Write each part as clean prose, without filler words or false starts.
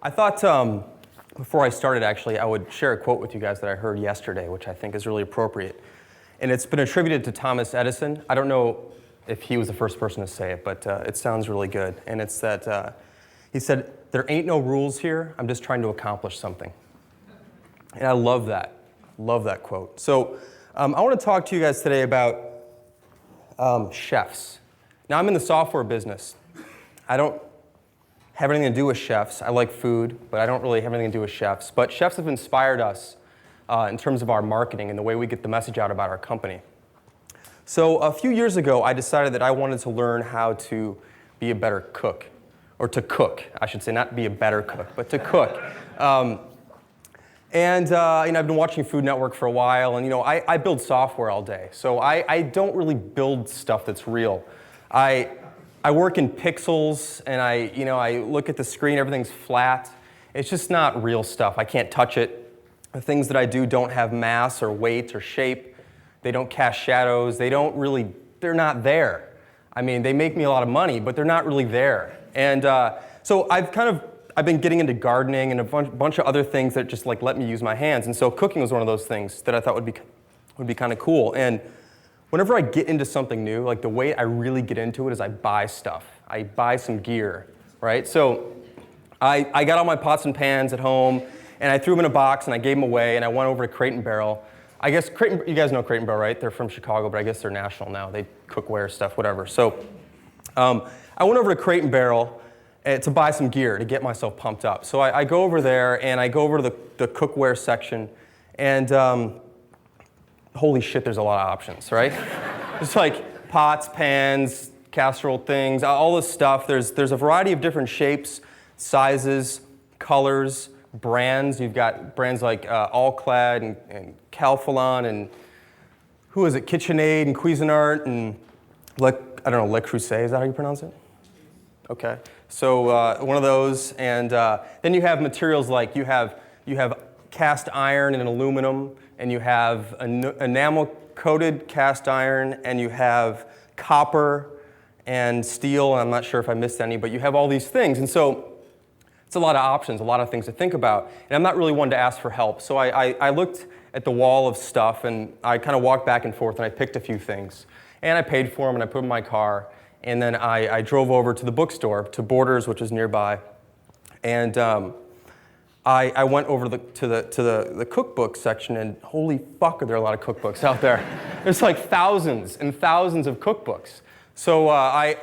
I thought before I started, actually, I would share a quote with you guys that I heard yesterday, which I think is really appropriate. And it's been attributed to Thomas Edison. I don't know if he was the first person to say it, but it sounds really good. And it's that he said, "There ain't no rules here. I'm just trying to accomplish something." And I love that quote. So I want to talk to you guys today about chefs. Now, I'm in the software business. I don't have anything to do with chefs. I like food, but I don't really have anything to do with chefs. But chefs have inspired us in terms of our marketing and the way we get the message out about our company. So a few years ago, I decided that I wanted to learn how to be a better cook, or to cook, I should say, not be a better cook, but to cook. And I've been watching Food Network for a while, and I build software all day, so I don't really build stuff that's real. I work in pixels, and I look at the screen, everything's flat. It's just not real stuff. I can't touch it. The things that I do don't have mass or weight or shape. They don't cast shadows. They're not there. I mean, they make me a lot of money, but they're not really there. And so I've been getting into gardening and a bunch of other things that just let me use my hands. And so cooking was one of those things that I thought would be kind of cool. And whenever I get into something new, the way I really get into it is I buy stuff. I buy some gear, right? So I got all my pots and pans at home, and I threw them in a box, and I gave them away, and I went over to Crate & Barrel. I guess you guys know Crate & Barrel, right? They're from Chicago, but I guess they're national now. They cookware stuff, whatever. So I went over to Crate & Barrel to buy some gear to get myself pumped up. So I go over there, and I go over to the cookware section, and holy shit, there's a lot of options, right? It's like pots, pans, casserole things, all this stuff. There's a variety of different shapes, sizes, colors, brands. You've got brands like All-Clad and Calphalon and who is it? KitchenAid and Cuisinart and Le Creuset. Is that how you pronounce it? Okay. So one of those, and then you have materials like you have cast iron and aluminum, and you have enamel-coated cast iron, and you have copper and steel, and I'm not sure if I missed any, but you have all these things. And so it's a lot of options, a lot of things to think about. And I'm not really one to ask for help. So I looked at the wall of stuff, and I kind of walked back and forth, and I picked a few things. And I paid for them, and I put them in my car. And then I drove over to the bookstore, to Borders, which is nearby. And I went over to the cookbook section, and holy fuck, are there a lot of cookbooks out there. There's like thousands and thousands of cookbooks. So I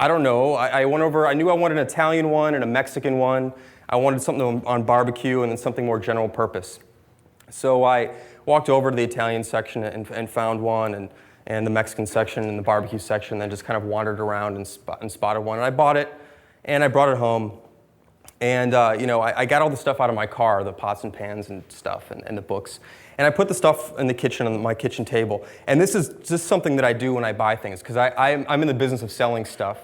don't know. I went over, I knew I wanted an Italian one and a Mexican one. I wanted something on barbecue and then something more general purpose. So I walked over to the Italian section and found one, and the Mexican section and the barbecue section, and then just kind of wandered around and spotted one. And I bought it, and I brought it home. And I got all the stuff out of my car, the pots and pans and stuff, and the books. And I put the stuff in the kitchen on my kitchen table. And this is just something that I do when I buy things, because I'm in the business of selling stuff.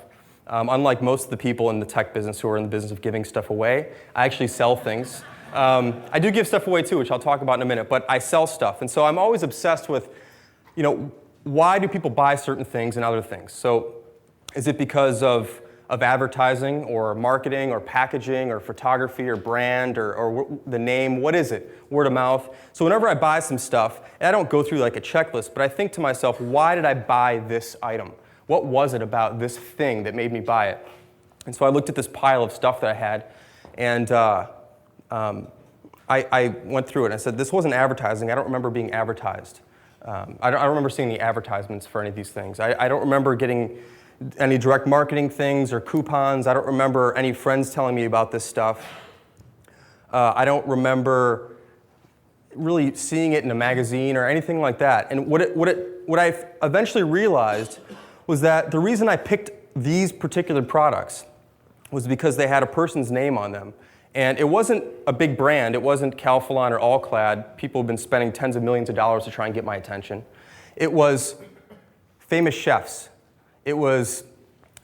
Unlike most of the people in the tech business who are in the business of giving stuff away, I actually sell things. I do give stuff away too, which I'll talk about in a minute, but I sell stuff. And so I'm always obsessed with, why do people buy certain things and other things? So is it because of advertising or marketing or packaging or photography or brand or the name? What is it? Word of mouth. So whenever I buy some stuff, and I don't go through like a checklist, but I think to myself, why did I buy this item? What was it about this thing that made me buy it? And so I looked at this pile of stuff that I had, and I went through it, and I said, this wasn't advertising. I don't remember being advertised. I don't remember seeing the advertisements for any of these things. I don't remember getting any direct marketing things or coupons. I don't remember any friends telling me about this stuff. I don't remember really seeing it in a magazine or anything like that. And what I eventually realized was that the reason I picked these particular products was because they had a person's name on them. And it wasn't a big brand. It wasn't Calphalon or All-Clad. People have been spending tens of millions of dollars to try and get my attention. It was famous chefs. It was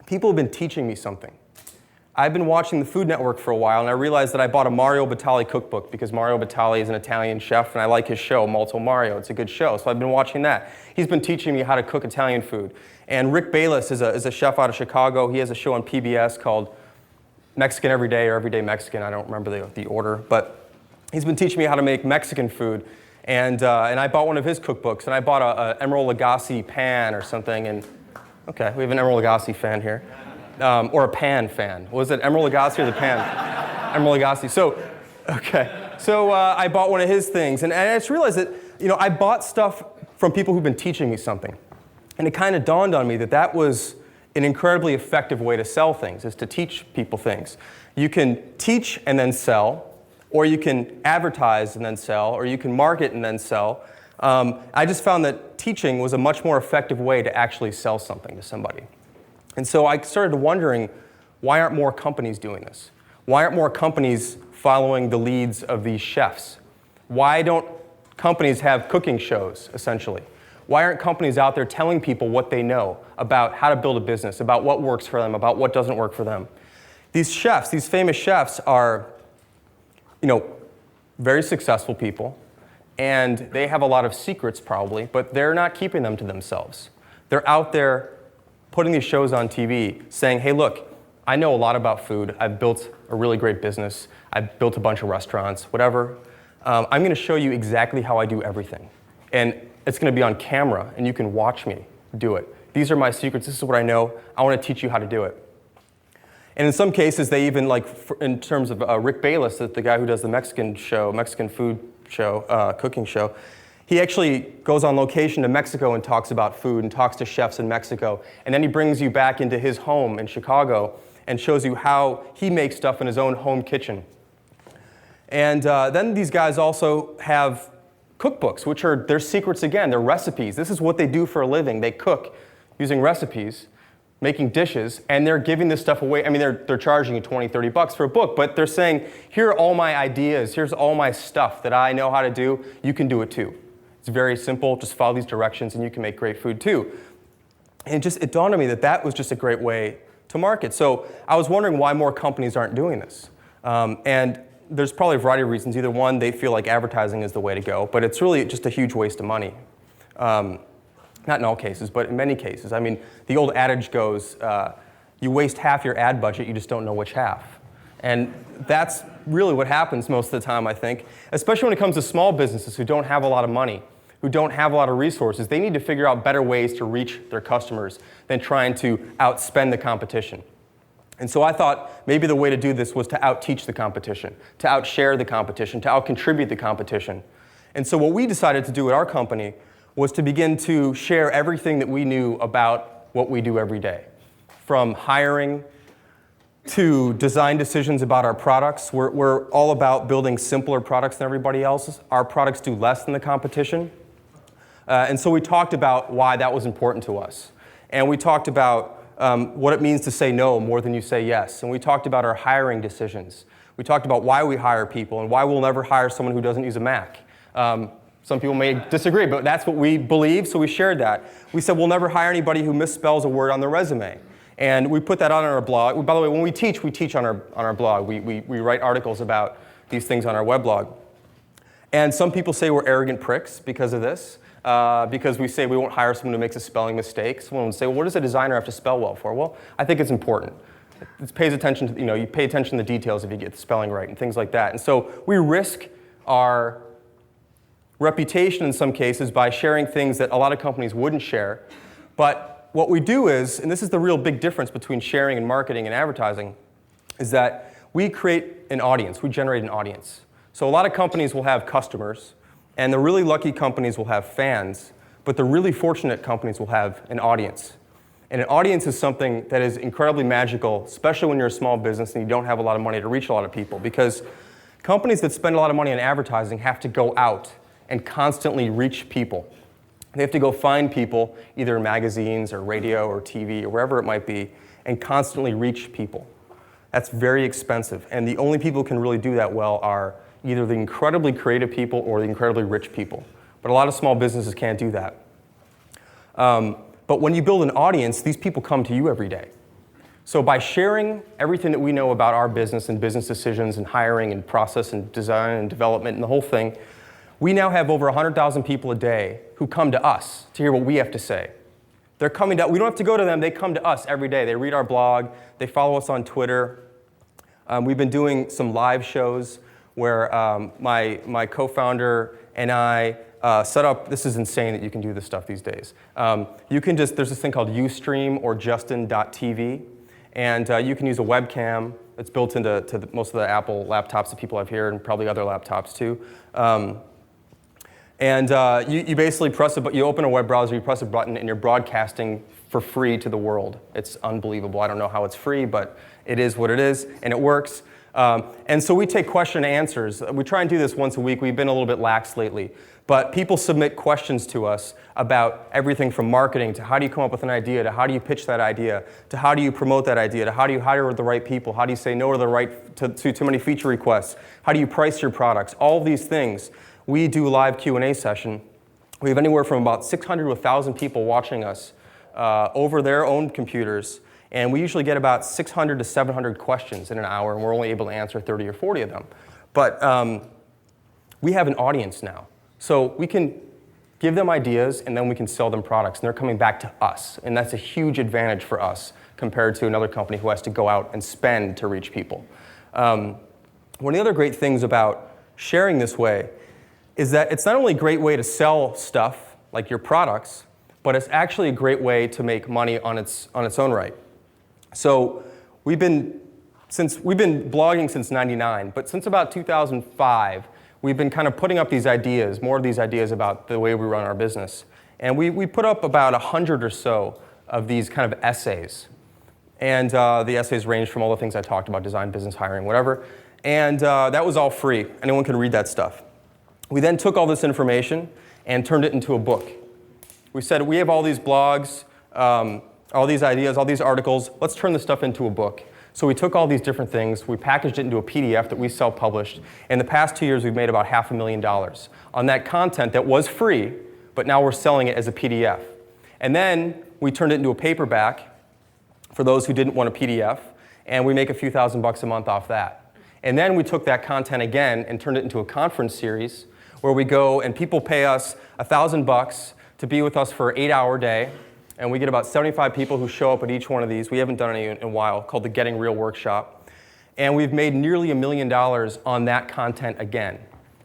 people have been teaching me something. I've been watching the Food Network for a while, and I realized that I bought a Mario Batali cookbook because Mario Batali is an Italian chef, and I like his show, Molto Mario. It's a good show, so I've been watching that. He's been teaching me how to cook Italian food. And Rick Bayless is a chef out of Chicago. He has a show on PBS called Mexican Every Day or Everyday Mexican. I don't remember the order, but he's been teaching me how to make Mexican food. And I bought one of his cookbooks, and I bought a Emeril Lagasse pan or something. And okay, we have an Emeril Lagasse fan here, or a pan fan. Was it Emeril Lagasse or the pan? Emeril Lagasse. So, okay. So I bought one of his things, and I just realized that I bought stuff from people who've been teaching me something, and it kind of dawned on me that that was an incredibly effective way to sell things, is to teach people things. You can teach and then sell, or you can advertise and then sell, or you can market and then sell. I just found that teaching was a much more effective way to actually sell something to somebody. And so I started wondering, why aren't more companies doing this? Why aren't more companies following the leads of these chefs? Why don't companies have cooking shows, essentially? Why aren't companies out there telling people what they know about how to build a business, about what works for them, about what doesn't work for them? These chefs, these famous chefs are very successful people, and they have a lot of secrets probably, but they're not keeping them to themselves. They're out there putting these shows on TV saying, hey, look, I know a lot about food. I've built a really great business. I've built a bunch of restaurants, whatever. I'm going to show you exactly how I do everything. And it's going to be on camera, and you can watch me do it. These are my secrets. This is what I know. I want to teach you how to do it. And in some cases, they even, in terms of Rick Bayless, the guy who does the Mexican food show, cooking show, he actually goes on location to Mexico and talks about food and talks to chefs in Mexico. And then he brings you back into his home in Chicago and shows you how he makes stuff in his own home kitchen. And then these guys also have cookbooks, which are their secrets again. They're recipes. This is what they do for a living. They cook using recipes, making dishes, and they're giving this stuff away. I mean, they're charging you $20, $30 for a book, but they're saying, here are all my ideas. Here's all my stuff that I know how to do. You can do it too. It's very simple. Just follow these directions, and you can make great food too. And it dawned on me that that was just a great way to market. So I was wondering why more companies aren't doing this. And there's probably a variety of reasons. Either one, they feel like advertising is the way to go, but it's really just a huge waste of money. Not in all cases, but in many cases. I mean, the old adage goes, you waste half your ad budget, you just don't know which half. And that's really what happens most of the time, I think, especially when it comes to small businesses who don't have a lot of money, who don't have a lot of resources. They need to figure out better ways to reach their customers than trying to outspend the competition. And so I thought maybe the way to do this was to out-teach the competition, to out-share the competition, to out-contribute the competition. And so what we decided to do at our company was to begin to share everything that we knew about what we do every day. From hiring to design decisions about our products. We're all about building simpler products than everybody else's. Our products do less than the competition. And so we talked about why that was important to us. And we talked about what it means to say no more than you say yes. And we talked about our hiring decisions. We talked about why we hire people and why we'll never hire someone who doesn't use a Mac. Some people may disagree, but that's what we believe, so we shared that. We said we'll never hire anybody who misspells a word on their resume. And we put that on our blog. By the way, when we teach on our blog. We write articles about these things on our weblog. And some people say we're arrogant pricks because of this, because we say we won't hire someone who makes a spelling mistake. Someone will say, well, what does a designer have to spell well for? Well, I think it's important. It pays attention to, you pay attention to the details if you get the spelling right and things like that. And so we risk our reputation in some cases by sharing things that a lot of companies wouldn't share. But what we do is, and this is the real big difference between sharing and marketing and advertising, is that we create an audience. We generate an audience. So a lot of companies will have customers, and the really lucky companies will have fans, but the really fortunate companies will have an audience. And an audience is something that is incredibly magical, especially when you're a small business and you don't have a lot of money to reach a lot of people, because companies that spend a lot of money on advertising have to go out and constantly reach people. They have to go find people, either in magazines or radio or TV or wherever it might be, and constantly reach people. That's very expensive. And the only people who can really do that well are either the incredibly creative people or the incredibly rich people. But a lot of small businesses can't do that. But when you build an audience, these people come to you every day. So by sharing everything that we know about our business and business decisions and hiring and process and design and development and the whole thing, we now have over 100,000 people a day who come to us to hear what we have to say. They're coming to, we don't have to go to them, they come to us every day. They read our blog, they follow us on Twitter, We've been doing some live shows where my co-founder and I set up, this is insane that you can do this stuff these days. There's this thing called Ustream or Justin.tv, and you can use a webcam. It's built into most of the Apple laptops that people have here and probably other laptops too. You basically press a button, you open a web browser, you press a button, and you're broadcasting for free to the world. It's unbelievable. I don't know how it's free, but it is what it is, and it works. And so we take question and answers. We try and do this once a week. We've been a little bit lax lately. But people submit questions to us about everything from marketing to how do you come up with an idea, to how do you pitch that idea, to how do you promote that idea, to how do you hire the right people, how do you say no to too many feature requests, how do you price your products, all of these things. We do a live Q&A session. We have anywhere from about 600 to 1,000 people watching us over their own computers. And we usually get about 600 to 700 questions in an hour, and we're only able to answer 30 or 40 of them. But we have an audience now. So we can give them ideas, and then we can sell them products, and they're coming back to us. And that's a huge advantage for us compared to another company who has to go out and spend to reach people. One of the other great things about sharing this way is that it's not only a great way to sell stuff, like your products, but it's actually a great way to make money on its own right. So we've been blogging since '99, but since about 2005, we've been kind of putting up these ideas, more of these ideas about the way we run our business. And we put up about 100 or so of these kind of essays. And the essays range from all the things I talked about, design, business, hiring, whatever. And that was all free. Anyone could read that stuff. We then took all this information and turned it into a book. We said, we have all these blogs, all these ideas, all these articles, let's turn this stuff into a book. So we took all these different things, we packaged it into a PDF that we self-published. In the past 2 years, we've made about $500,000 on that content that was free, but now we're selling it as a PDF. And then we turned it into a paperback for those who didn't want a PDF, and we make a few $1,000s a month off that. And then we took that content again and turned it into a conference series where we go and people pay us $1,000 to be with us for an 8-hour day. And we get about 75 people who show up at each one of these. We haven't done any in a while, called the Getting Real Workshop. And we've made nearly $1 million on that content again.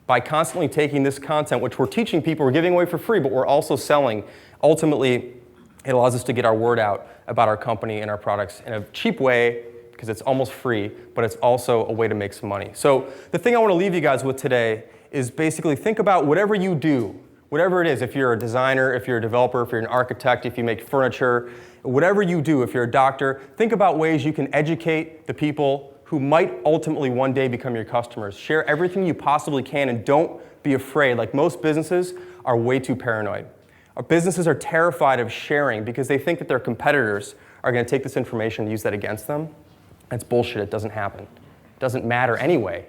By constantly taking this content, which we're teaching people, we're giving away for free, but we're also selling. Ultimately, it allows us to get our word out about our company and our products in a cheap way, because it's almost free, but it's also a way to make some money. So the thing I want to leave you guys with today is basically think about whatever you do, whatever it is, if you're a designer, if you're a developer, if you're an architect, if you make furniture, whatever you do, if you're a doctor, think about ways you can educate the people who might ultimately one day become your customers. Share everything you possibly can and don't be afraid. Like most businesses are way too paranoid. Our businesses are terrified of sharing because they think that their competitors are going to take this information and use that against them. That's bullshit. It doesn't happen. It doesn't matter anyway.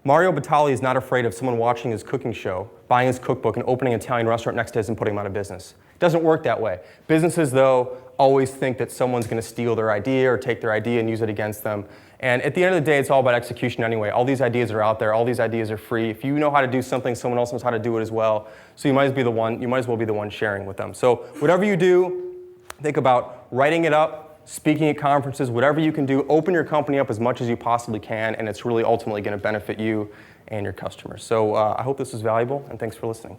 Mario Batali is not afraid of someone watching his cooking show, buying his cookbook, and opening an Italian restaurant next to his and putting him out of business. It doesn't work that way. Businesses, though, always think that someone's going to steal their idea or take their idea and use it against them. And at the end of the day, it's all about execution anyway. All these ideas are out there. All these ideas are free. If you know how to do something, someone else knows how to do it as well. So you might as well be the one sharing with them. So whatever you do, think about writing it up, speaking at conferences, whatever you can do, open your company up as much as you possibly can, and it's really ultimately going to benefit you and your customers. So I hope this was valuable, and thanks for listening.